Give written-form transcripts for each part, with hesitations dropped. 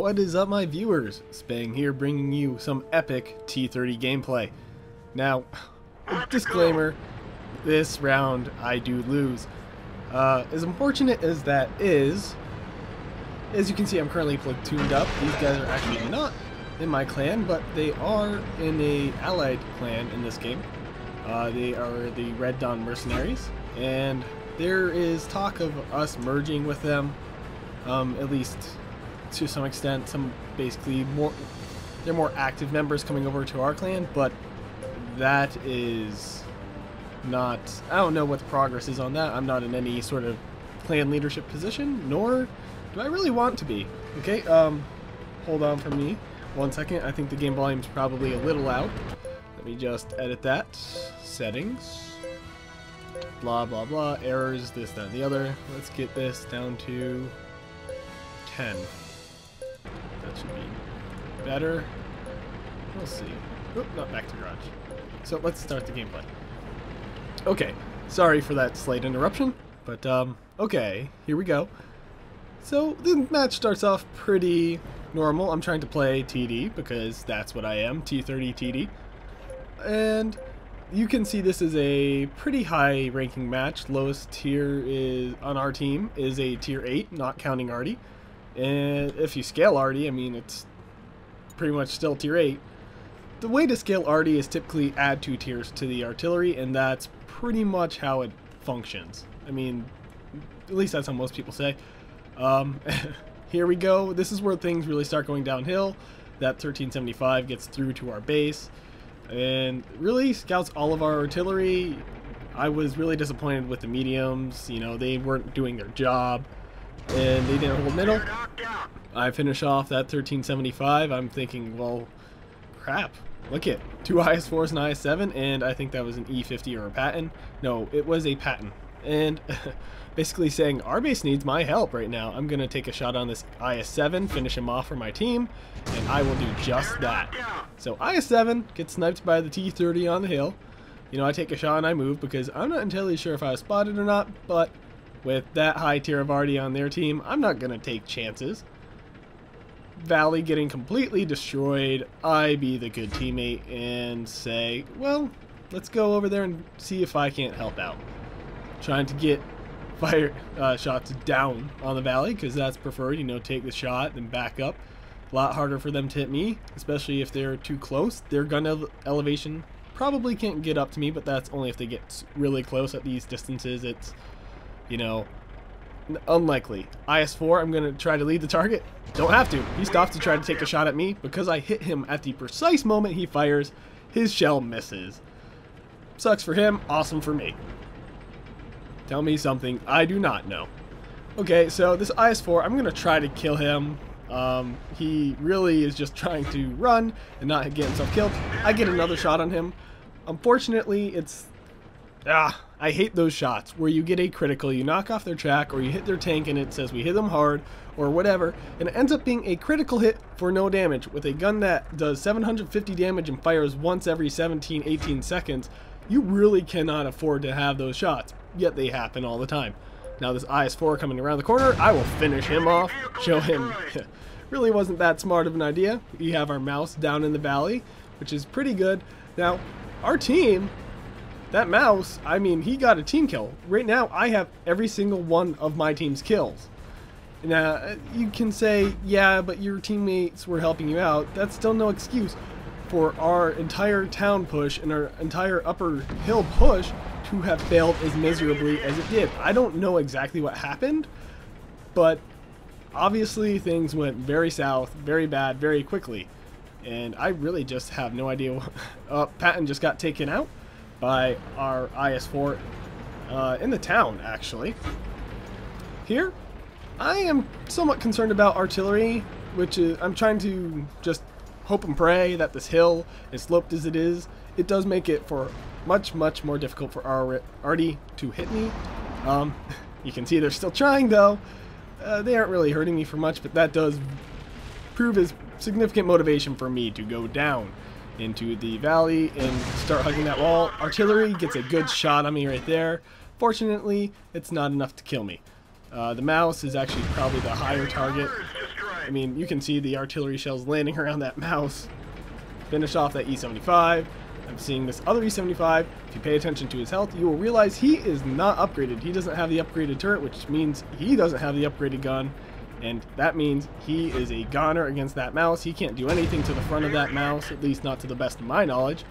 What is up, my viewers? Spang here, bringing you some epic T30 gameplay. Now, a disclaimer, this round I do lose. As unfortunate as that is, as you can see, I'm currently platooned up. These guys are actually not in my clan, but they are in a allied clan in this game. They are the Red Dawn Mercenaries, and there is talk of us merging with them, at least to some extent. Some basically they're more active members coming over to our clan, but that is not, I don't know what the progress is on that. I'm not in any sort of clan leadership position, nor do I really want to be. Okay, hold on for me 1 second. I think the game volume's probably a little loud. Let me just edit that. Settings. Blah, blah, blah. Errors, this, that, and the other. Let's get this down to 10. That should be better. We'll see. Oop, not back to garage. So let's start the gameplay. Okay, sorry for that slight interruption, but okay, here we go. So the match starts off pretty normal. I'm trying to play TD because that's what I am, T30 TD. And you can see this is a pretty high ranking match. Lowest tier is on our team is a tier 8, not counting Artie. And if you scale Artie, I mean, it's pretty much still tier 8. The way to scale Artie is typically add 2 tiers to the artillery, and that's pretty much how it functions. I mean, at least that's how most people say. Here we go. This is where things really start going downhill. That 1375 gets through to our base and really scouts all of our artillery. I was really disappointed with the mediums. You know, they weren't doing their job and they didn't hold middle. I finish off that 1375. I'm thinking, well, crap. Look at 2 IS-4s and IS-7, and I think that was an E50 or a Patton. No, it was a Patton. And basically saying, our base needs my help right now. I'm going to take a shot on this IS-7, finish him off for my team, and I will do just that. So IS-7 gets sniped by the T30 on the hill. You know, I take a shot and I move because I'm not entirely sure if I was spotted or not, but with that high tier of Artie on their team, I'm not going to take chances. Valley getting completely destroyed, I be the good teammate and say, well, let's go over there and see if I can't help out. Trying to get fire shots down on the Valley because that's preferred, you know, take the shot then back up. A lot harder for them to hit me, especially if they're too close. Their gun elevation probably can't get up to me, but that's only if they get really close. At these distances, it's, you know, unlikely. IS-4, I'm going to try to lead the target. Don't have to. He stops to try to take a shot at me because I hit him at the precise moment he fires. His shell misses. Sucks for him, awesome for me. Tell me something I do not know. Okay, so this IS-4, I'm going to try to kill him. He really is just trying to run and not get himself killed. I get another shot on him. Unfortunately, it's... I hate those shots where you get a critical, you knock off their track, or you hit their tank and it says we hit them hard, or whatever, and it ends up being a critical hit for no damage. With a gun that does 750 damage and fires once every 17-18 seconds, you really cannot afford to have those shots, yet they happen all the time. Now this IS-4 coming around the corner, I will finish him off, show him really wasn't that smart of an idea. We have our mouse down in the valley, which is pretty good. Now, our team... that mouse, I mean, he got a team kill. Right now, I have every single one of my team's kills. Now, you can say, yeah, but your teammates were helping you out. That's still no excuse for our entire town push and our entire upper hill push to have failed as miserably as it did. I don't know exactly what happened, but obviously things went very south, very bad, very quickly. And I really just have no idea. Patton just got taken out by our IS-4 in the town, actually. Here, I am somewhat concerned about artillery, which is, I'm trying to just hope and pray that this hill, as sloped as it is, it does make it for much more difficult for our Artie to hit me. You can see they're still trying, though. They aren't really hurting me for much, but that does prove as significant motivation for me to go down into the valley and start hugging that wall. Artillery gets a good shot on me right there. Fortunately, it's not enough to kill me. The mouse is actually probably the higher target. I mean, you can see the artillery shells landing around that mouse. Finish off that E75. I'm seeing this other E75. If you pay attention to his health, you will realize he is not upgraded. He doesn't have the upgraded turret, which means he doesn't have the upgraded gun. And that means he is a goner against that mouse. He can't do anything to the front of that mouse, at least not to the best of my knowledge.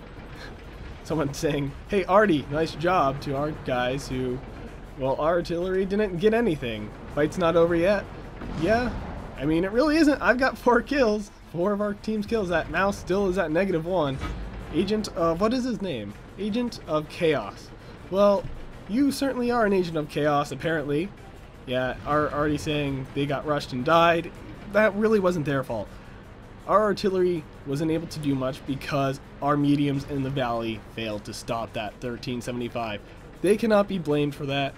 Someone saying, hey Artie, nice job, to our guys who, well, our artillery didn't get anything. Fight's not over yet. Yeah, I mean, it really isn't. I've got 4 kills. 4 of our team's kills. That mouse still is at -1. Agent of, what is his name? Agent of Chaos. Well, you certainly are an agent of chaos, apparently. Yeah, already saying they got rushed and died. That really wasn't their fault. Our artillery wasn't able to do much because our mediums in the valley failed to stop that 1375. They cannot be blamed for that,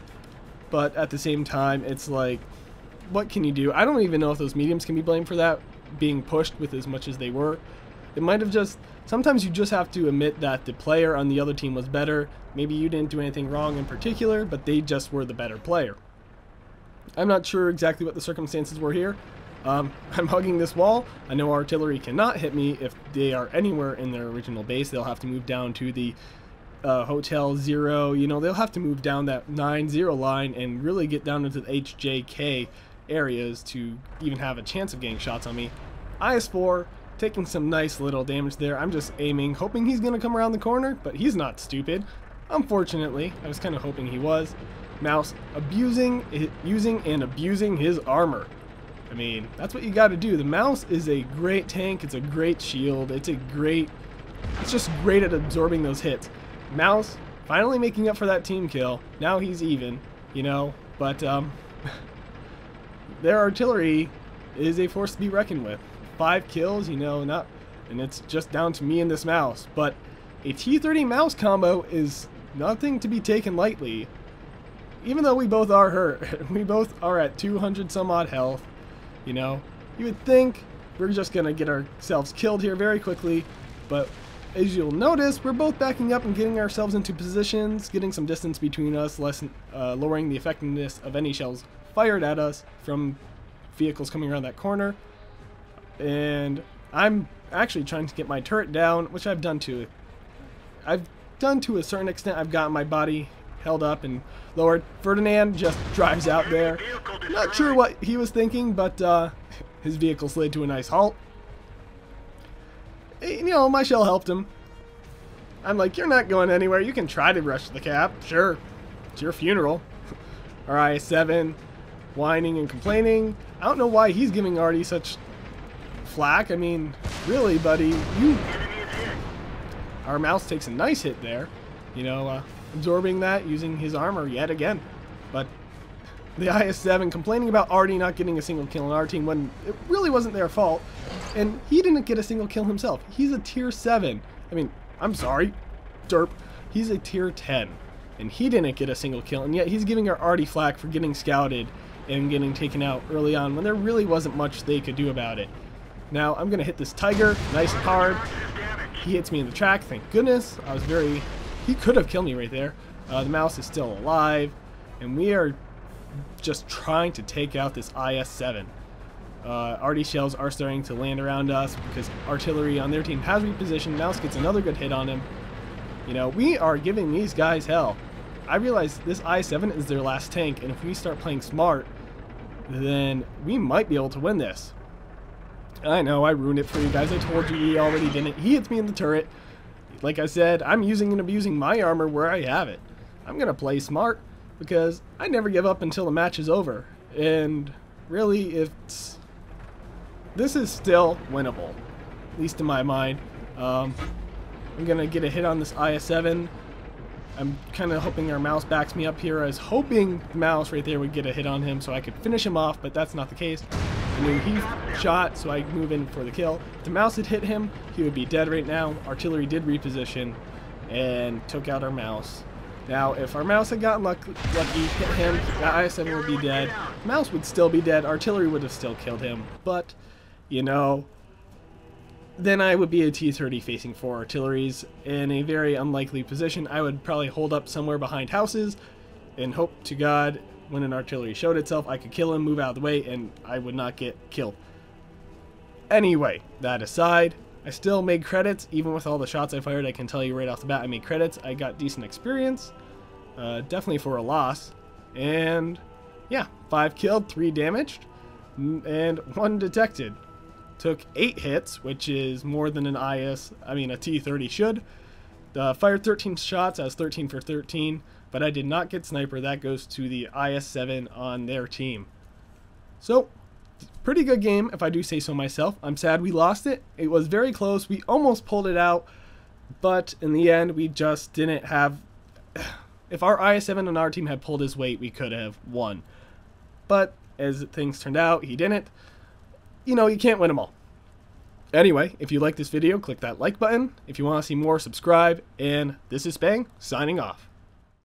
but at the same time, it's like, what can you do? I don't even know if those mediums can be blamed for that, being pushed with as much as they were. It might have just, sometimes you just have to admit that the player on the other team was better. Maybe you didn't do anything wrong in particular, but they just were the better player. I'm not sure exactly what the circumstances were here. I'm hugging this wall. I know artillery cannot hit me if they are anywhere in their original base. They'll have to move down to the Hotel 0. You know, they'll have to move down that 9-0 line and really get down into the HJK areas to even have a chance of getting shots on me. IS-4 taking some nice little damage there. I'm just aiming, hoping he's going to come around the corner, but he's not stupid. Unfortunately, I was kind of hoping he was. Mouse using and abusing his armor. I mean, that's what you got to do. The mouse is a great tank. It's a great shield. It's just great at absorbing those hits. Mouse finally making up for that team kill. Now he's even, you know, but their artillery is a force to be reckoned with. 5 kills, you know, and it's just down to me and this mouse. But a T30 mouse combo is nothing to be taken lightly. Even though we both are hurt, we both are at 200 some odd health, you know, you would think we're just going to get ourselves killed here very quickly, but as you'll notice, we're both backing up and getting ourselves into positions, getting some distance between us, lowering the effectiveness of any shells fired at us from vehicles coming around that corner. And I'm actually trying to get my turret down, which I've done to a certain extent. I've got my body held up and lowered. Ferdinand just drives out there. Not sure what he was thinking, but his vehicle slid to a nice halt. You know, my shell helped him. I'm like, you're not going anywhere. You can try to rush the cap. Sure. It's your funeral. Alright, 7. Whining and complaining. I don't know why he's giving Artie such flack. I mean, really, buddy, our mouse takes a nice hit there. You know, absorbing that, using his armor yet again. But the IS-7 complaining about Artie not getting a single kill on our team when it really wasn't their fault. And he didn't get a single kill himself. He's a tier 7. I mean, I'm sorry, derp. He's a tier 10. And he didn't get a single kill. And yet he's giving our Artie flack for getting scouted and getting taken out early on when there really wasn't much they could do about it. Now, I'm going to hit this Tiger nice and hard. He hits me in the track, thank goodness. He could have killed me right there. The mouse is still alive. And we are just trying to take out this IS-7. Artie shells are starting to land around us because artillery on their team has repositioned. Mouse gets another good hit on him. You know, we are giving these guys hell. I realize this I-7 is their last tank, and if we start playing smart, then we might be able to win this. I know, I ruined it for you guys. I told you he already didn't. He hits me in the turret. Like I said, I'm using and abusing my armor where I have it. I'm going to play smart because I never give up until the match is over. And really, this is still winnable, at least in my mind. I'm going to get a hit on this IS-7. I'm kind of hoping our mouse backs me up here. I was hoping the mouse right there would get a hit on him so I could finish him off, but that's not the case. I knew he shot, so I move in for the kill. If the mouse had hit him, he would be dead right now. Artillery did reposition and took out our mouse. Now, if our mouse had gotten lucky, hit him, that IS-7 would be dead. Mouse would still be dead. Artillery would have still killed him. But, you know, then I would be a T30 facing 4 artilleries in a very unlikely position. I would probably hold up somewhere behind houses and hope to God when an artillery showed itself I could kill him, move out of the way, and I would not get killed. Anyway, that aside, I still made credits. Even with all the shots I fired, I can tell you right off the bat I made credits. I got decent experience, definitely for a loss. And yeah, 5 killed, 3 damaged, and 1 detected. Took 8 hits, which is more than a T30 should. Fired 13 shots, I was 13 for 13, but I did not get sniper. That goes to the IS-7 on their team. So, pretty good game, if I do say so myself. I'm sad we lost it. It was very close. We almost pulled it out, but in the end, we just didn't have... If our IS-7 on our team had pulled his weight, we could have won. But as things turned out, he didn't. You know, you can't win them all. Anyway, if you like this video, click that like button. If you want to see more, subscribe. And this is Spang, signing off.